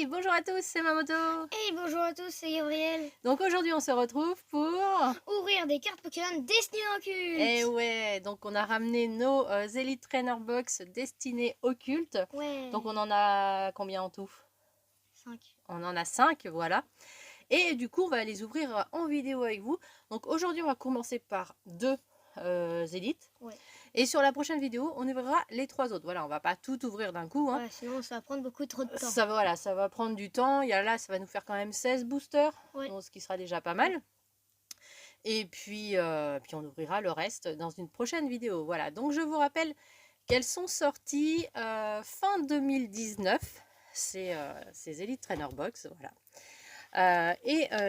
Oui, bonjour à tous, c'est Mamoto. Et bonjour à tous, c'est Gabriel. Donc aujourd'hui on se retrouve pour... Ouvrir des cartes Pokémon destinées occultes. Et ouais, donc on a ramené nos Elite Trainer Box destinés occultes. Ouais. Donc on en a combien en tout? 5. On en a 5, voilà. Et du coup on va les ouvrir en vidéo avec vous. Donc aujourd'hui on va commencer par 2 élites. Ouais. Et sur la prochaine vidéo, on ouvrira les 3 autres. Voilà, on va pas tout ouvrir d'un coup. Hein. Ouais, sinon ça va prendre beaucoup trop de temps. Ça va prendre du temps. Là, ça va nous faire quand même 16 boosters, Ouais. donc, ce qui sera déjà pas mal. Et puis on ouvrira le reste dans une prochaine vidéo. Voilà, donc je vous rappelle qu'elles sont sorties fin 2019. C'est Elite Trainer Box, voilà.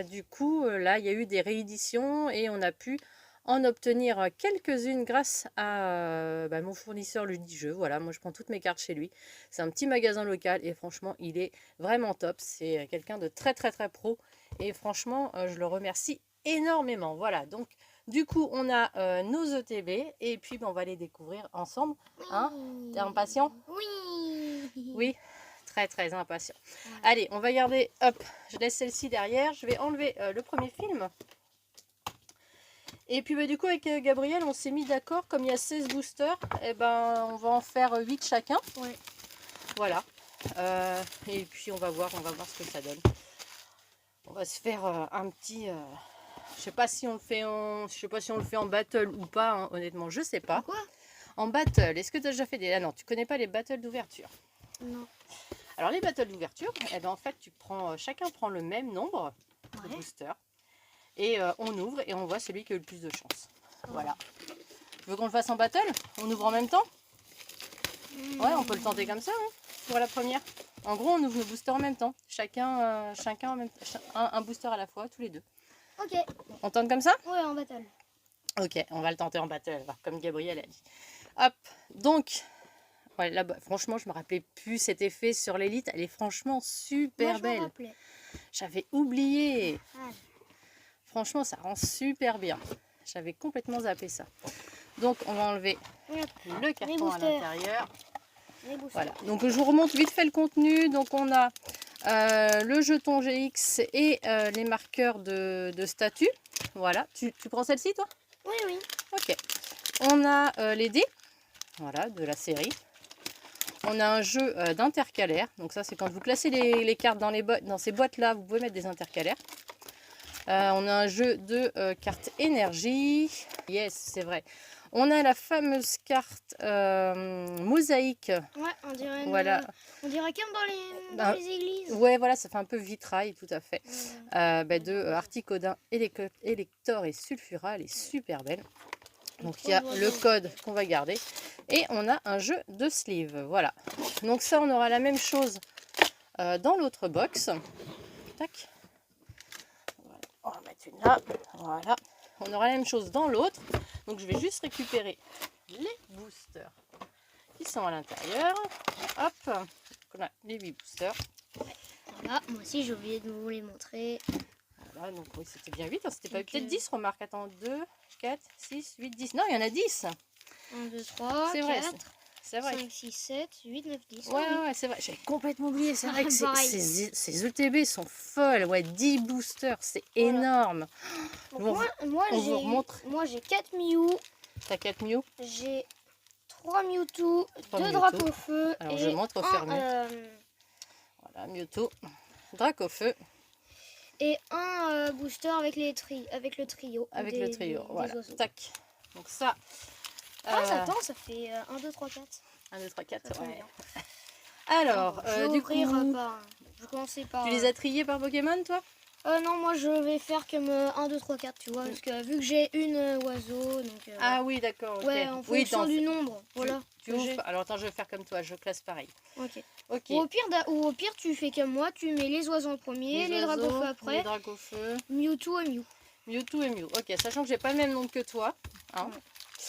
Du coup, là, il y a eu des rééditions et on a pu en obtenir quelques-unes grâce à mon fournisseur Ludijeux. Voilà, moi je prends toutes mes cartes chez lui. C'est un petit magasin local et franchement, il est vraiment top. C'est quelqu'un de très pro et franchement, je le remercie énormément. Voilà, donc du coup, on a nos ETB et puis on va les découvrir ensemble. Hein? T'es impatient? Oui. Oui. Très impatient. Ouais. Allez, on va garder, hop, je laisse celle-ci derrière. Je vais enlever le premier film. Et puis du coup avec Gabriel, on s'est mis d'accord, comme il y a 16 boosters, et on va en faire 8 chacun. Ouais. Voilà. Et puis on va voir ce que ça donne. On va se faire un petit... je sais pas si on le fait en battle ou pas, hein, honnêtement, je sais pas. Quoi? En battle, est-ce que tu as déjà fait des... Ah non, tu connais pas les battles d'ouverture? Non. Alors les battles d'ouverture, en fait, chacun prend le même nombre de boosters. Et on ouvre et on voit celui qui a eu le plus de chance. Voilà. Tu veux qu'on le fasse en battle? On ouvre en même temps? Ouais, on peut le tenter comme ça, hein, pour la première. En gros, on ouvre nos boosters en même temps. Chacun en même un booster à la fois, tous les deux. Ok. On tente comme ça? Ouais, en battle. Ok, on va le tenter en battle, comme Gabriel a dit. Hop, donc... Ouais, là, franchement, je me rappelais plus cet effet sur l'élite. Elle est franchement super belle. J'avais oublié. Franchement, ça rend super bien. J'avais complètement zappé ça. Donc, on va enlever le carton à l'intérieur. Voilà. Donc, je vous remonte vite fait le contenu. Donc, on a le jeton GX et les marqueurs de statut. Voilà. Tu prends celle-ci, toi? Oui. Ok. On a les dés. Voilà, de la série. On a un jeu d'intercalaire. Donc, ça, c'est quand vous classez les cartes dans ces boîtes-là, vous pouvez mettre des intercalaires. On a un jeu de cartes énergie. Yes, c'est vrai. On a la fameuse carte mosaïque. Ouais, on dirait, voilà. On dirait comme dans les églises. Ouais, voilà, ça fait un peu vitrail, tout à fait. De Articodin, Elector et Sulfura. Elle est super belle. Donc il y a le code qu'on va garder. Et on a un jeu de sleeve. Voilà. Donc ça, on aura la même chose dans l'autre box. Tac. On va mettre une là, voilà. On aura la même chose dans l'autre. Donc je vais juste récupérer les boosters qui sont à l'intérieur. Hop, on a les 8 boosters. Voilà, moi aussi j'ai oublié de vous les montrer. Voilà, donc oui, c'était bien 8, hein, c'était pas peut-être 10, remarque. Attends, 2, 4, 6, 8, 10. Non, il y en a 10. 1, 2, 3, c'est 4, vrai, c'est vrai. 5, 6, 7, 8, 9, 10. Ouais, c'est vrai, j'avais complètement oublié. C'est vrai que ces ETB sont folles. Ouais, 10 boosters, c'est énorme. Donc moi j'ai 4 Mew. T'as 4 Mew? J'ai 3 Mewtwo, 2 Dracofeu. Alors je montre au fermé. Voilà, Mewtwo, Dracofeu. Et un booster avec le trio. Avec le trio, voilà. Tac. Donc ça. Attends, ça fait 1, 2, 3, 4. 1, 2, 3, 4, ouais. Alors, du coup, je commençais par... Tu les as triés par Pokémon, toi? Non, moi je vais faire comme 1, 2, 3, 4, tu vois, parce que vu que j'ai une oiseau, donc... Ah oui, d'accord, ok. Ouais, en fonction du nombre, voilà. Alors attends, je vais faire comme toi, je classe pareil. Ok. Ou au pire, tu fais comme moi, tu mets les oiseaux en premier, les Dracofeu après, Mewtwo et Mew. Mewtwo et Mew, ok, sachant que j'ai pas le même nombre que toi, hein.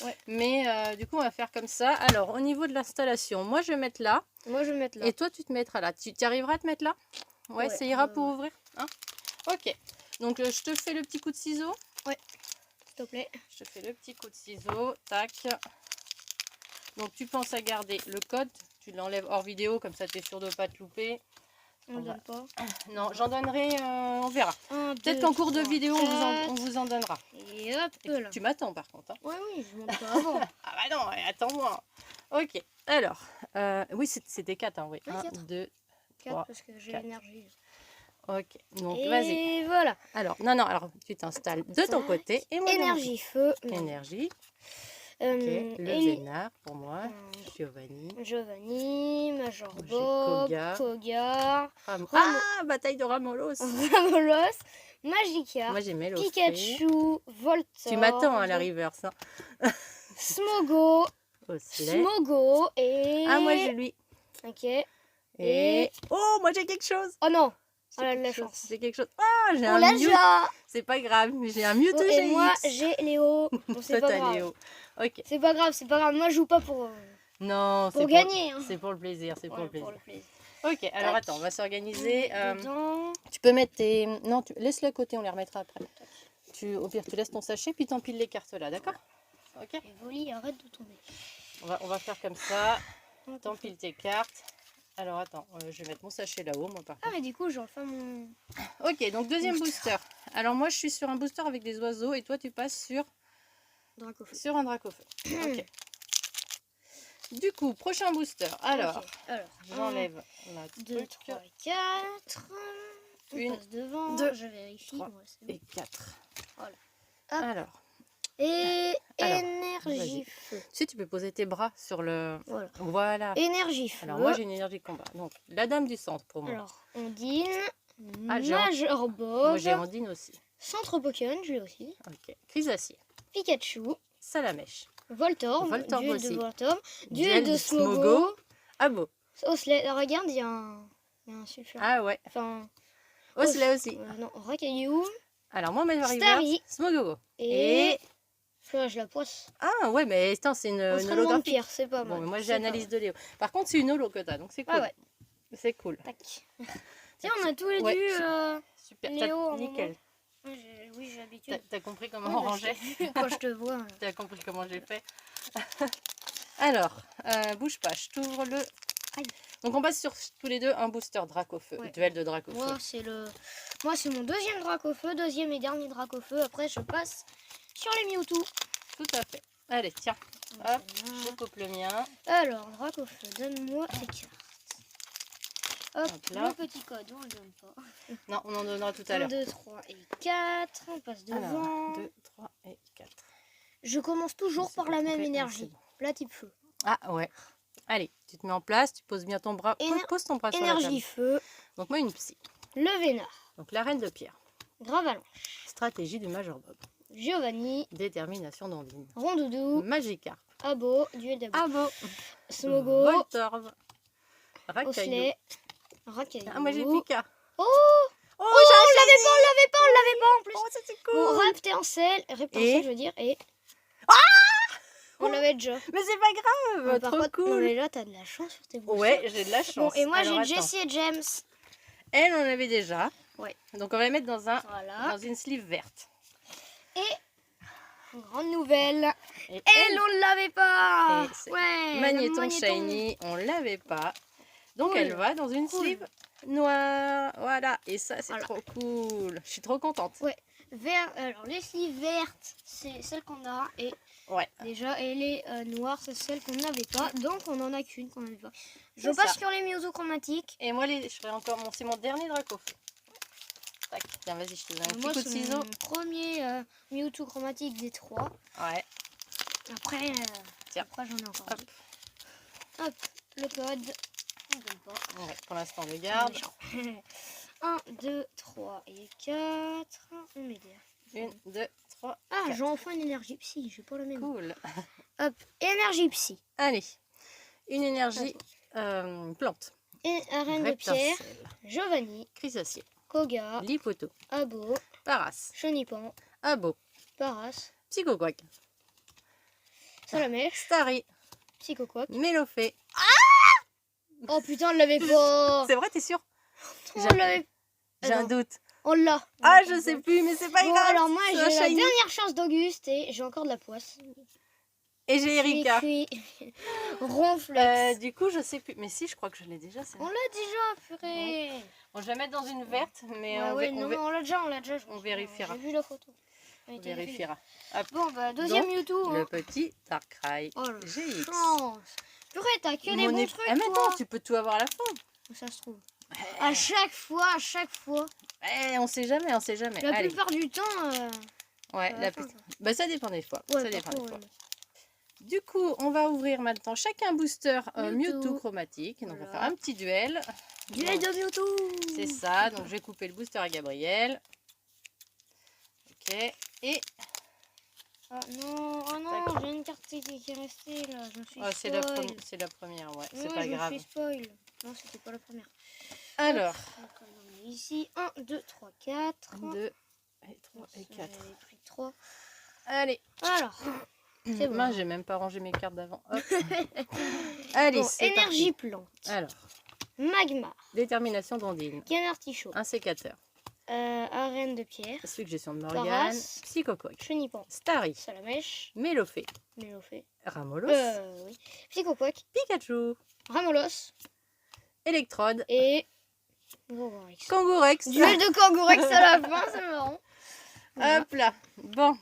Ouais. Mais du coup, on va faire comme ça. Alors, au niveau de l'installation, moi je vais mettre là. Moi je vais mettre là. Et toi, tu te mettras là. Tu arriveras à te mettre là? Ouais, ça ira pour ouvrir, hein? Ok, donc je te fais le petit coup de ciseau. Ouais, s'il te plaît. Je te fais le petit coup de ciseau, tac. Donc tu penses à garder le code, tu l'enlèves hors vidéo, comme ça tu es sûr de ne pas te louper. On donne pas. Non, j'en donnerai, on verra. Peut-être qu'en cours de vidéo, on vous en donnera. Et hop là. Tu m'attends par contre. Hein. Oui, je monte pas avant. Ah bah non, attends-moi. Ok, alors, oui, c'était 4, hein, oui. 1, 2, 3, parce que j'ai l'énergie. Ok, donc et vas-y. Et voilà. Alors, non, alors tu t'installes de ton côté. Et moi, énergie, feu. Énergie. Ok, le Vénard pour moi. Giovanni, Major Bob, Koga. Bataille de Ramolos. Ramolos, Magikarp. Moi j'ai Melofé. Pikachu, Voltorb. Tu m'attends à la reverse. Hein. Smogo. Smogo et... Ah, moi j'ai lui. Ok. Et... Oh, moi j'ai quelque chose. Oh non. Oh là, la chance. J'ai quelque chose. Ah, j'ai un Mewtwo. C'est pas grave, mais j'ai un Mewtwo GX. Et moi j'ai Léo. Bon, c'est pas grave. Léo. Ok. C'est pas grave. Moi je joue pas pour... Non, pour gagner. Hein. C'est pour le plaisir, pour le plaisir. Ok, alors attends, on va s'organiser. Tu peux mettre tes... Non, laisse-le à côté, on les remettra après. Au pire, tu laisses ton sachet, puis t'empiles les cartes là, d'accord? Ok. Et Voli, arrête de tomber. On va faire comme ça. T'empiles tes cartes. Alors attends, je vais mettre mon sachet là-haut, moi par contre. Ah, mais du coup, j'en fais mon... Ok, donc deuxième booster. Alors moi, je suis sur un booster avec des oiseaux, et toi, tu passes sur... Dracofeu. Sur un Dracofeu. Ok. Du coup, prochain booster. Alors, j'enlève la 2, 3, 4. On passe devant. 2, je vérifie. 3 et 4. Voilà. Alors. Et énergie feu. Tu sais, tu peux poser tes bras sur le... Voilà. Énergie feu. Alors, moi, j'ai une énergie combat. Donc, la dame du centre pour moi. Alors, Ondine. Major Bob. Moi, j'ai Ondine aussi. Centre Pokémon, j'ai aussi. Ok. Crisacier. Pikachu. Salamèche. Voltorb. Voltorb duel aussi. de Voltorb. Duel de Smogo. Abo. Oslet. Regarde, il y a un sulfure. Ah ouais. Enfin... Oslet aussi. Non, Racaillou. Alors, moi, ma Starry. Smogogo. Et... Je la poisse. Ah ouais, mais attends, c'est une holographie. Pire, c'est pas mal. Bon, mais moi, j'ai analyse de Léo. Par contre, c'est une holo que t'as, donc c'est cool. Ah ouais. C'est cool. Tac. Tiens, on a tous les deux super. Léo. Nickel. Oui, j'ai l'habitude. T'as compris comment on rangeait? Quand je te vois. T'as compris comment j'ai fait? Alors, bouge pas, je t'ouvre le... Donc on passe sur tous les deux un booster Dracofeu, duel de Dracofeu. Moi c'est mon deuxième Dracofeu, deuxième et dernier Dracofeu. Après je passe sur les Mewtwo. Tout à fait. Allez, tiens. Hop, je coupe le mien. Alors, Dracofeu, donne-moi tes cartes. Hop, là. le petit code, on le donne pas. Non, on en donnera tout à l'heure. 1, 2, 3 et 4. On passe devant. 2, 3 et 4. Je commence toujours par la même énergie. Plat type feu. Ah ouais. Allez, tu te mets en place, tu poses bien ton bras. Pose ton bras sur la table. Énergie feu. Donc moi une psy. Le Vénard. Donc la reine de pierre. Gravalanche. Stratégie du Major Bob. Giovanni. Détermination d'Ondine. Rondoudou. Magikarp. Abo. Duel d'Abo. Abo. Smogo. Voltorb. Racaillou. Racaillou. Ah, moi j'ai Pika. Oh, on l'avait pas en plus. Oh, ça c'est cool. Bon, Reptincelle, je veux dire, et... On l'avait déjà. Mais c'est pas grave, trop contre, cool. Non, mais là, t'as de la chance sur tes boosters. Ouais, j'ai de la chance. Bon, et moi, j'ai Jessie et James. Elle, on l'avait déjà. Ouais. Donc, on va la mettre dans une sleeve verte. Et, grande nouvelle, elle, on ne l'avait pas. Ouais. Magnéton Shiny, on l'avait pas. Donc, elle va dans une sleeve noire. Voilà. Et ça, c'est trop cool. Je suis trop contente. Ouais. Alors, les sleeves vertes, c'est celle qu'on a. Et déjà, et les noires, c'est celle qu'on n'avait pas. Donc, on en a qu'une qu'on n'avait pas. Je passe sur les Mewtwo chromatiques. Et moi, je ferai encore c'est mon dernier Dracofeu. Tac. Tiens, vas-y, je te donne un petit coup de ciseau. Mon premier Mewtwo chromatique des 3. Ouais. Après, j'en ai encore. Hop, le code. On donne pas. Ouais, pour l'instant, on le garde. 1, 2, 3 et 4. On met des. 1, 2, 3. Ah, j'ai enfin une énergie psy. J'ai pas la même. Cool. Hop, énergie psy. Allez, une énergie plante. Et arène de pierre. Giovanni. Crisacier. Koga. Lipoto. Abo. Paras. Chenipan. Abo. Paras. Psychoquack. Salamèche. Starry. Psychoquack. Mélofée. Oh putain, on l'avait pas. C'est vrai, t'es sûr? J'ai un doute. On l'a. Ah, je sais plus, mais c'est pas grave. Alors moi, j'ai la dernière chance d'Auguste et j'ai encore de la poisse. Et j'ai Erika. Ronflex. Du coup, je sais plus. Mais si, je crois que je l'ai déjà. On l'a déjà, purée. Ouais. Bon, je vais la mettre dans une verte, mais on l'a déjà, on vérifiera. J'ai vu la photo. On vérifiera. Bon, bah, deuxième Mewtwo. Le petit Darkrai. Oh, la GX. chance. Purée, t'as que des bons trucs, mais toi. attends, tu peux tout avoir à la fin. Ça se trouve. À chaque fois. On sait jamais. La plupart du temps. Ouais, bah, ça dépend des fois. Ouais, ça dépend des fois. Du coup, on va ouvrir maintenant chacun booster Mewtwo chromatique. Donc, on va faire un petit duel. Duel de Mewtwo. C'est ça. Donc, je vais couper le booster à Gabriel. Ok. Et... Ah non, j'ai une carte qui est restée là. Je me suis spoil. C'est la première, ouais. C'est Ouais, pas grave. Je me suis spoil. Non, c'était pas la première. Alors. Ici, 1, 2, 3, 4. 2 et 3 et 4. J'avais pris 3. Allez. Alors. C'est bon. Moi, j'ai même pas rangé mes cartes d'avant. Allez, bon, c'est énergie parti. plante. Alors. Magma. Détermination d'Ondine. Canard artichaut. Un sécateur. Arène de pierre. Suggestion de Morgane. Paras. Psychoquack. Chenipan. Starry. Salamèche. Mélofée. Ramolos. Oui. Psychoquack. Pikachu. Ramolos. Électrode. Et Kangourex. Kangourex. Duel de Kangourex à la fin, c'est marrant. Voilà. Hop là. Bon.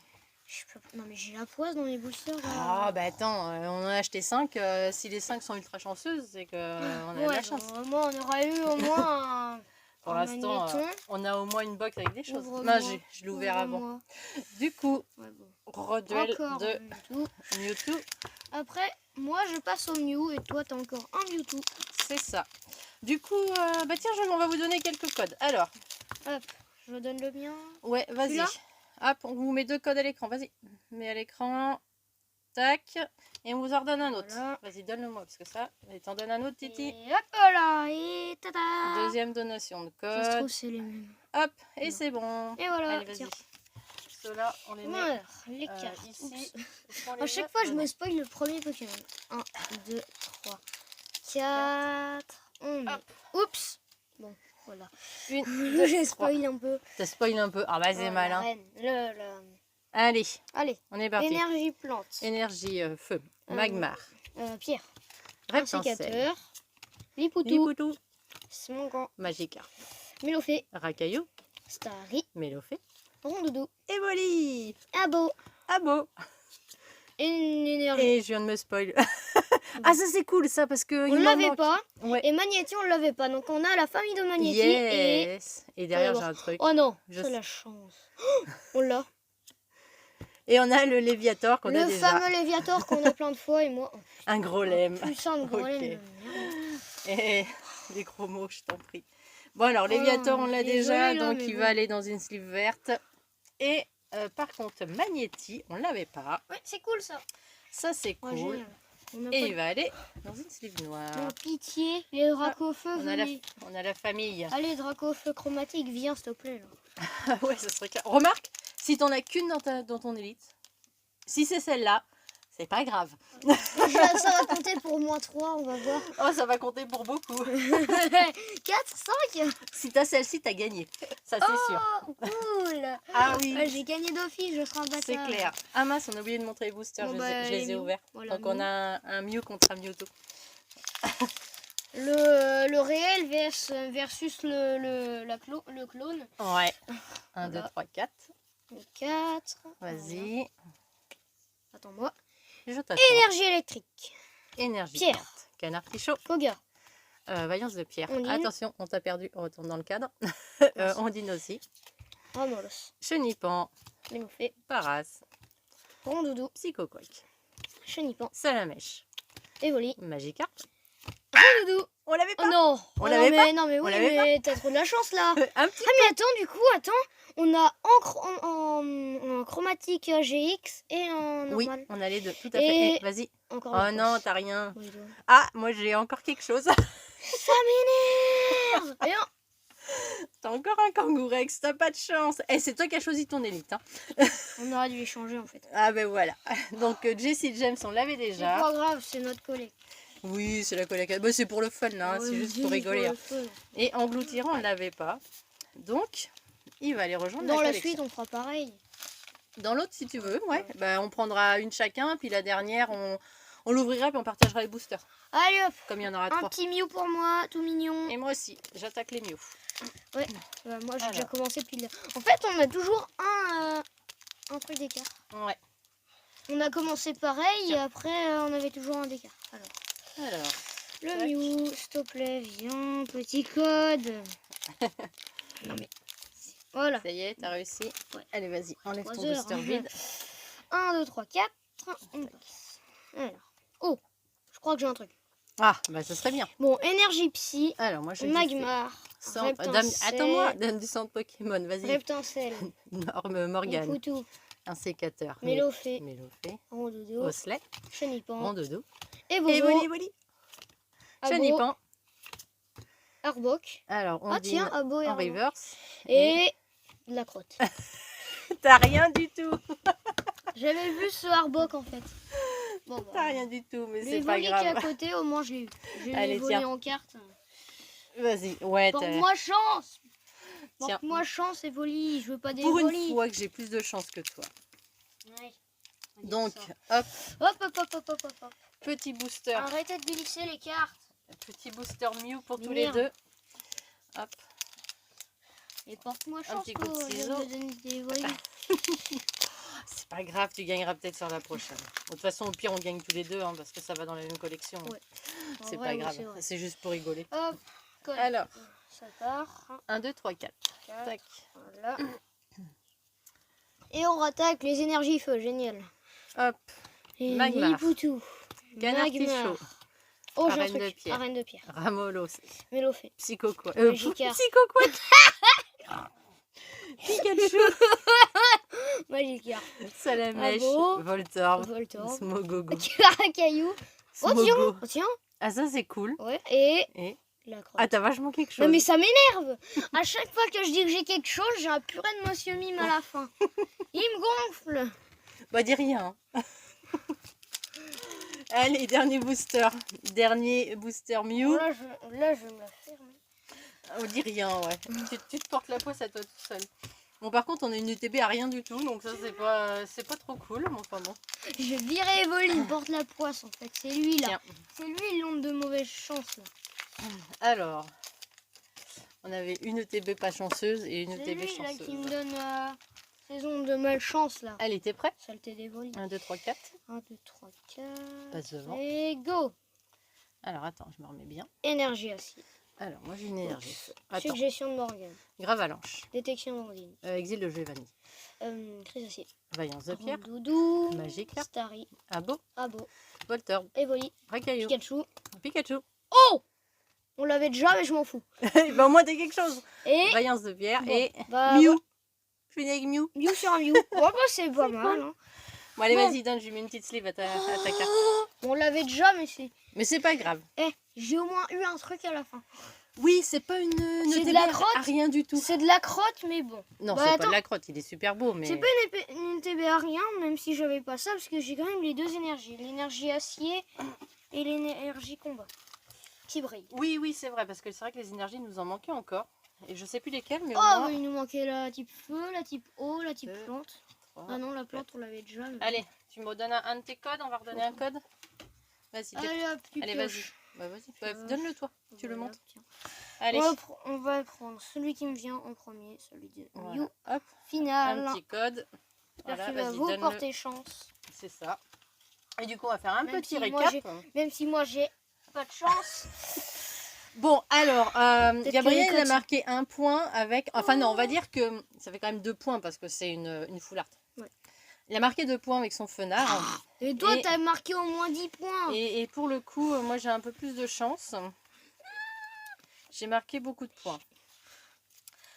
Non mais j'ai la poisse dans les boosters là. Ah bah attends, on en a acheté 5. Si les 5 sont ultra chanceuses, c'est qu'on a de la chance. Moi on aurait eu au moins un... Pour l'instant, on a au moins une box avec des choses. Je l'ai ouvert avant. Du coup, reduel de Mewtwo. Après, moi je passe au Mew et toi t'as encore un Mewtwo. C'est ça. Du coup, bah tiens, on va vous donner quelques codes. Alors, hop, je donne le mien. Ouais, vas-y. Hop, on vous met 2 codes à l'écran. Vas-y, mets à l'écran. Tac. Et on vous en redonne un autre. Voilà. Vas-y, donne-le-moi parce que ça. Et t'en donnes un autre, Titi. Et hop là, et tada. Deuxième donation de code. Ça se trouve, c'est les mêmes. Hop, et c'est bon. Et voilà. Allez, vas-y. Ceux-là, on les met les cartes. Ici. À chaque fois, je me spoil le premier Pokémon. 1, 2, 3, 4. Oups. Bon, voilà. J'ai spoil un peu. T'as spoil un peu. Ah bah c'est malin. Allez, on est parti. Énergie plante. Énergie feu. Magmar. Pierre. Reptancelle. Lipoutou. Smogon. Magikarp. Mélofée. Racaillou. Starry. Mélofée. Rondoudou. Evoli. Abo. Une énergie. Et je viens de me spoil. Ah ça c'est cool ça parce que on l'avait pas. Ouais. Et Magnéti on l'avait pas. Donc on a la famille de Magnéti. Yes. Et derrière j'ai un truc. Oh non, c'est la chance. On l'a. Et on a le Léviator qu'on a déjà. Le fameux Léviator qu'on a plein de fois et moi. Un gros lemme. Putain de gros lemme. Et des gros mots, je t'en prie. Bon alors Léviator on l'a déjà, donc il va aller dans une sleeve verte. Et par contre Magnéti, on l'avait pas. Ouais, c'est cool ça. Ça c'est cool. Et il va aller dans une sleeve noire. Non, pitié, les Dracofeu, on a la famille. Allez, Dracofeu chromatique, viens s'il te plaît. Ah ouais, ça serait clair. Remarque, si t'en as qu'une dans ton élite, si c'est celle-là, c'est pas grave. Ça va compter pour moins 3, on va voir. Oh, ça va compter pour beaucoup. 4, 5. Si t'as celle-ci, t'as gagné. Ça, c'est sûr. Cool. Ah oui. J'ai gagné d'office, je serai un bâtard. C'est clair. Ah mince, on a oublié de montrer les boosters. Je les ai ouverts. Voilà, donc on a un Mew contre un Mewtwo. Le réel versus le clone. Ouais. 1, 2, 3, 4. 4. Vas-y. Attends-moi. Énergie électrique. Énergie. Pierre. Plante. Canard Pichot. Koga. Vaillance de pierre. Attention, on t'a perdu. On retourne dans le cadre. Ondine aussi. Ramolos. Chenipan. Mélofée. Paras. Rondoudou. Psychoquack. Chenipan. Salamèche. Evoli. Magikarp. Rondoudou. On l'avait pas. Oh non. On l'avait pas. Non mais oui, mais t'as trop de la chance là. Un petit mais attends, on a en chromatique GX et en normal. Oui, on a les deux, tout à fait. Vas-y. Encore oh non, t'as rien. Oui, ah, moi j'ai encore quelque chose. Ça m'énerve. T'as encore un Kangourex, t'as pas de chance. Et c'est toi qui as choisi ton élite. Hein. On aurait dû échanger en fait. Ah ben voilà. Donc Jessie James, on l'avait déjà. C'est pas grave, c'est notre collègue. Oui, c'est la collègue. Bah, c'est pour le fun, hein. C'est juste pour rigoler. Et Engloutirant, on ne l'avait pas. Donc, il va aller rejoindre dans la collection. Suite, on fera pareil. Dans l'autre, si tu veux, ouais. Bah, on prendra une chacun, puis la dernière, on l'ouvrira, puis on partagera les boosters. Allez hop, comme il y en aura un 3. petit Mew pour moi, tout mignon. Et moi aussi, j'attaque les Mew. Ouais, moi j'ai déjà commencé depuis le... En fait, on a toujours un truc d'écart. Ouais. On a commencé pareil et après on avait toujours un d'écart. Alors. Le Mew, s'il te plaît, viens, petit code. Non mais... Voilà. Ça y est, t'as réussi. Ouais. Allez, vas-y, enlève ton booster vide. 1, 2, 3, 4. On passe. Alors. Oh, je crois que j'ai un truc. Ah, bah ça serait bien. Bon, énergie psy. Alors, moi je Magmar. Attends-moi, donne du centre Pokémon, vas-y. Reptincelle. Morgane. Poutou. Un sécateur. Mélophée. Rondoudou. Osselet. Chenipan. Rondoudou. Et Voli. Chenipan. Arbok. Alors, on dit tiens, Abo et en reverse. Et de la crotte. T'as rien du tout. J'avais vu ce Arbok en fait. Bon, bah, T'as rien du tout, mais c'est le pas voli grave. qui est à côté, au moins je l'ai eu. J'ai Allez, volé tiens. en carte. Vas-y, ouais. Porte-moi chance. Tiens. Porte-moi chance et voli. Je veux pas des Pour volis. une fois que j'ai plus de chance que toi. Ouais. Donc, hop, Hop. petit booster. Arrêtez de glisser les cartes. Petit booster Mew pour tous les deux. Hop. Et porte-moi chance. petit coup de quoi, ciseau. je donne des volis. C'est pas grave, tu gagneras peut-être sur la prochaine. De toute façon, au pire, on gagne tous les deux, hein, parce que ça va dans la même collection. Ouais. C'est vrai, pas grave, c'est juste pour rigoler. Hop. Alors, ça part. 1, 2, 3, 4. Tac. Voilà. Et on rattaque les énergies feu, génial. Hop. Et Magmar. Lipoutou. Canard Magmar. Fichot. Oh, j'ai un Arène de truc. pierre. Arène de pierre. Ramolos. Mélophée. Psychoquack. Magikarp. Psychoquack. Pikachu. Magikarp. Salamèche. Abo. Voltorb. Voltorb. Smogogo. Caracaillou. Oh tiens, Smogo. oh tiens. Ah, ça, c'est cool. Ouais. Et Et... la crotte. Ah, t'as vachement quelque chose. Non mais ça m'énerve. À chaque fois que je dis que j'ai quelque chose, j'ai un purée de Monsieur Mime à la fin. Il me gonfle. Bah, dis rien. Allez, dernier booster. Dernier booster Mew. Bon, là, je vais me la faire. On dit rien, ouais. Tu te portes la poisse à toi tout seul. Bon, par contre, on a une UTB à rien du tout, donc ça, c'est pas trop cool. Mais enfin bon. Je virais Evoli, il porte la poisse en fait. C'est lui là. Tiens. C'est lui l'onde de mauvaise chance là. Alors, on avait une UTB pas chanceuse et une C'est UTB lui là chanceuse. qui me donne ses ondes de malchance là. Allez, t'es prêt? Saleté des volis. 1, 2, 3, 4. 1, 2, 3, 4. Passe devant. Et go. Alors, attends, je me remets bien. Énergie acier. Alors, moi, j'ai une énergie. Attends, Suggestion de Morgane. Gravalanche. Détection d'Ondine. Exil de Giovanni. Crise acier. Vaillance de pierre. Doudou. Magikarp. Starry. Abo. Abo. Voltorb. Evoli. Racaillou. Pikachu. Pikachu. Oh, on l'avait déjà mais je m'en fous. Bah, au moins, t'as quelque chose. Et Vaillance de pierre bon, et bah, Mew. Je finis avec Mew. Mew sur un Mew. Oh bah c'est pas mal. Hein. Bon, allez, Bon. vas-y, donne, je lui mets une petite sleeve à ta carte. On l'avait déjà mais c'est... Mais c'est pas grave. J'ai au moins eu un truc à la fin. Oui, c'est pas une C'est de UTB la crotte. à rien du tout. C'est de la crotte mais bon. Non, Bah, c'est pas attends. de la crotte, il est super beau, mais... C'est pas une TB à rien même si j'avais pas ça parce que j'ai quand même les deux énergies. L'énergie acier et l'énergie combat. Qui brille. Oui, c'est vrai, parce que c'est vrai que les énergies nous en manquaient encore. Et je sais plus lesquelles, mais au Oh moins... oui, il nous manquait la type feu, la type eau, la type Deux, plante. 3. Ah non, la plante on l'avait déjà. mais- Allez, tu me redonnes un de tes codes, on va redonner un code. Vas-y, Allez hop, tu allez, vas-y. pioches. Bah, vas-y, Pioche. donne-le toi, tu le Voilà, montes. tiens. Allez, On va prendre celui qui me vient en premier, celui de voilà. Mew. Hop, un Final. petit code. Voilà, J'espère qu'il va vas-y, vous donne-le. porter chance. C'est ça. Et du coup, on va faire un Même petit si moi, récap. Même si moi j'ai pas de chance. Bon, alors, que Gabriel les a codes- marqué un point avec... Enfin non, on va dire que ça fait quand même 2 points parce que c'est une full art. Ouais. Il a marqué 2 points avec son fenard. Et toi, Et- t'as marqué au moins 10 points. Et pour le coup, moi j'ai un peu plus de chance. J'ai marqué beaucoup de points.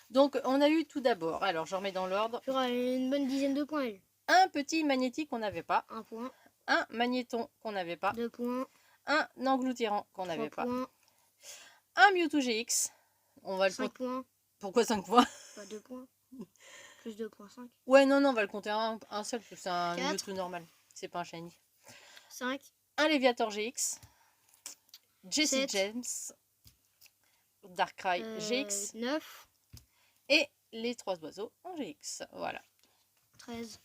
Donc, on a eu tout d'abord, alors je remets dans l'ordre, Tu auras une bonne dizaine de points, elle. un petit magnétique qu'on n'avait pas, 1 point, un magnéton qu'on n'avait pas, 2 points, un engloutirant qu'on 3 n'avait pas, points, un Mewtwo GX. On va le 5 compter. points, Pourquoi 5 points? pas 2 points. Plus 2 points, 5. Ouais, non, on va le compter un seul, parce que c'est un Quatre. Mewtwo normal. C'est pas un shiny. 5, Un Léviator GX, Jessie Sept. James, Darkrai GX 9, et les 3 oiseaux en GX. Voilà. 13,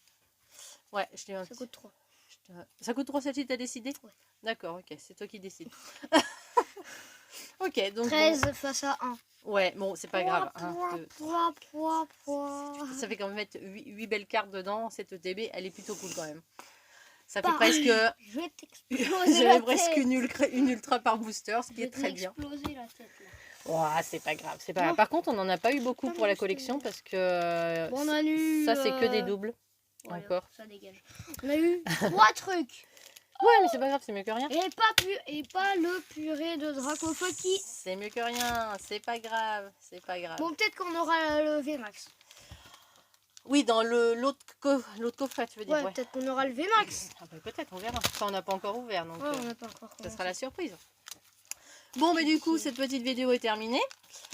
Ouais, je t'ai un Ça petit... coûte 3. Ça coûte 3 celle-ci, t'as décidé? Ouais. D'accord, ok, c'est toi qui décides. Ok, donc 13 bon. face à 1. Ouais, bon, c'est pas grave. Hein, ça fait quand même mettre 8 belles cartes dedans. Cette ETB, elle est plutôt cool quand même. Ça fait presque... Je vais t'exploser la tête. une ultra par booster, ce qui est très bien. Je vais t'exploser la tête là. Ouais, c'est pas grave, c'est pas grave. Par contre, on n'en a pas eu beaucoup pour la collection parce que bon, on a eu, ça, c'est que des doubles. Voilà, encore. Ça dégage. On a eu 3 trucs. Ouais, mais c'est pas grave, c'est mieux que rien. Et pas le purée de Dracofoki. C'est mieux que rien, c'est pas grave, c'est pas grave. Bon, peut-être qu'on aura le VMAX. Oui, dans l'autre coffret, tu veux dire. Ouais, peut-être qu'on aura le VMAX. Ah bah, peut-être, on verra. Ça, on n'a pas encore ouvert, donc on n'a pas encore ça sera la surprise. Bon, mais du coup, cette petite vidéo est terminée.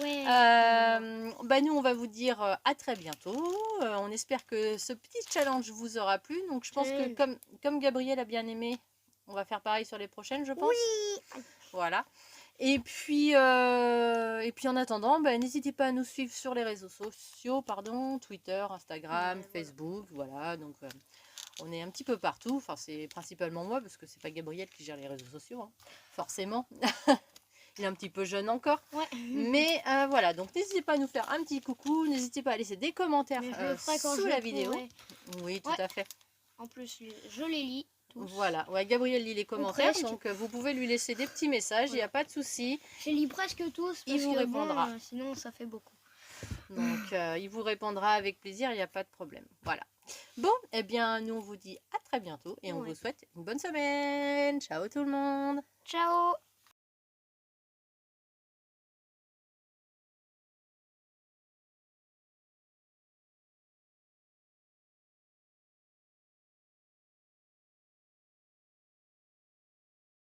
Ouais. Bah, nous, on va vous dire à très bientôt. On espère que ce petit challenge vous aura plu. Donc, je pense que comme Gabriel a bien aimé, on va faire pareil sur les prochaines, je pense. Oui. Voilà. Et puis en attendant, bah, n'hésitez pas à nous suivre sur les réseaux sociaux, Twitter, Instagram, Facebook, voilà. Donc, on est un petit peu partout. Enfin, c'est principalement moi, parce que c'est pas Gabriel qui gère les réseaux sociaux, hein, forcément. Il est un petit peu jeune encore. Ouais. Mais voilà, donc n'hésitez pas à nous faire un petit coucou. N'hésitez pas à laisser des commentaires sous la vidéo. Oui, tout à fait. En plus, je les lis tous. Voilà, ouais, Gabriel lit les commentaires, donc vous pouvez lui laisser des petits messages, il n'y a pas de souci. Je lis presque tous, il vous répondra. Bon, sinon, ça fait beaucoup. Donc, il vous répondra avec plaisir, il n'y a pas de problème. Voilà. Bon, eh bien, nous, on vous dit à très bientôt et on vous souhaite une bonne semaine. Ciao tout le monde. Ciao.